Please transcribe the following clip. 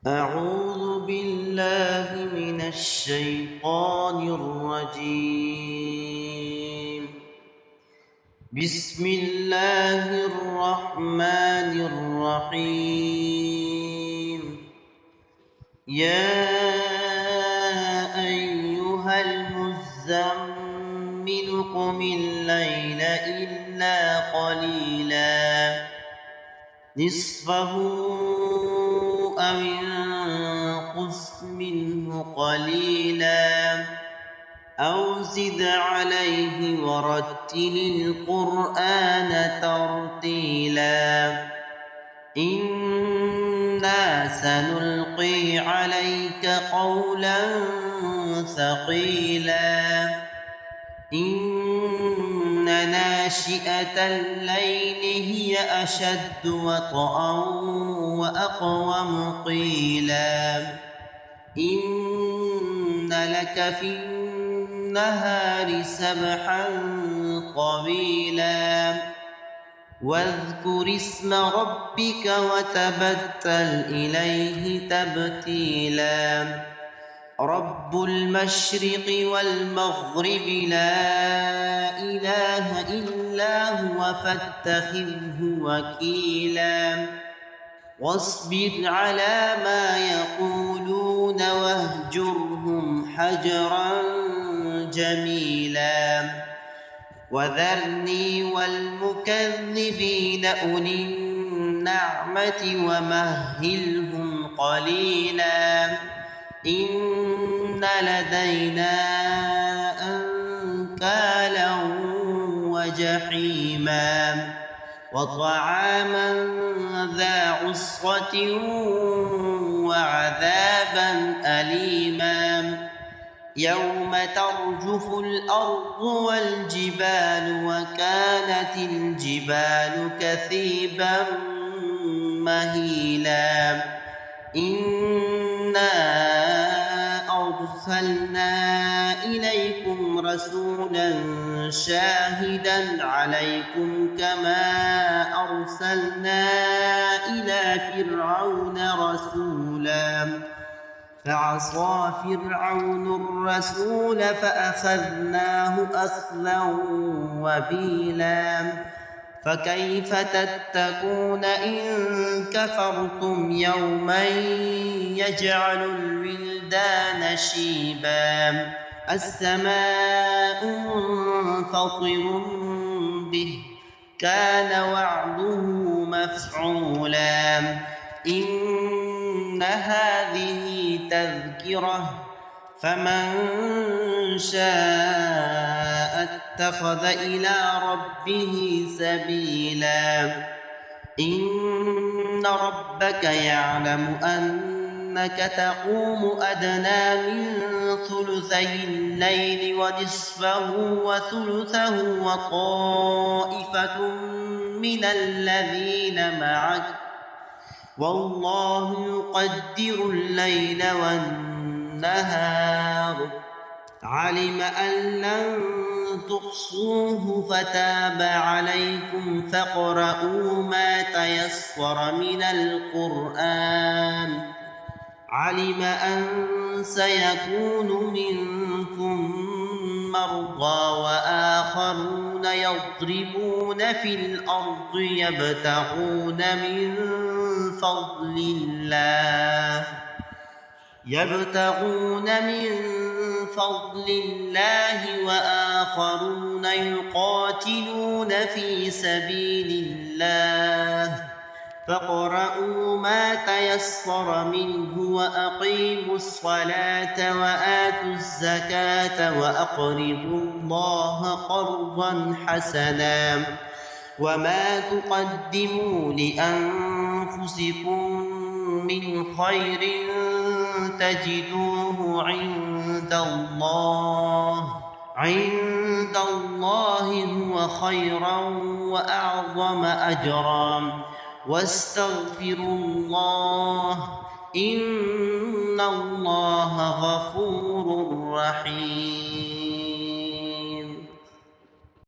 أعوذ بالله من الشيطان الرجيم. بسم الله الرحمن الرحيم. يا أيها المزمل قم الليل إلا قليلا نصفه أو انقص منه قليلا أو زد عليه ورتل القرآن ترتيلا إنا سنلقي عليك قولا ثقيلا إن ناشئة الليل هي أشد وطئا وأقوم قيلا إن لك في النهار سبحا طويلا واذكر اسم ربك وتبتل إليه تبتيلا رب المشرق والمغرب لا إله إلا هو فاتخذه وكيلا واصبر على ما يقولون واهجرهم حجرا جميلا وذرني والمكذبين أولي النعمة ومهلهم قليلا إن لدينا أنكالا وجحيما وطعاما ذا عسرة وعذابا أليما يوم ترجف الأرض والجبال وكانت الجبال كثيبا مهيلا إنا أرسلنا إليكم رسولا شاهدا عليكم كما أرسلنا إلى فرعون رسولا فعصى فرعون الرسول فأخذناه أخذا وبيلا فكيف تتقون إن كفرتم يوما يجعل الولدان شيبا السماء منفطر به كان وعده مفعولا إن هذه تذكرة فمن شاء اتخذ إلى ربه سبيلا إن ربك يعلم أنك تقوم أدنى من ثلثي الليل ونصفه وثلثه وطائفة من الذين معك والله يقدر الليل والنهار علم أن لن تحصوه فتاب عليكم فاقرؤوا ما تيسر من القرآن علم أن سيكون منكم مرضى وآخرون يضربون في الأرض يبتغون من فضل الله وآخرون يقاتلون في سبيل الله فاقرؤوا ما تيسر منه وأقيموا الصلاة وآتوا الزكاة وأقرضوا الله قرضا حسنا وما تقدموا لأنفسكم من خير تجدوه عند الله هو خيرا وأعظم أجرا واستغفروا الله إن الله غفور رحيم.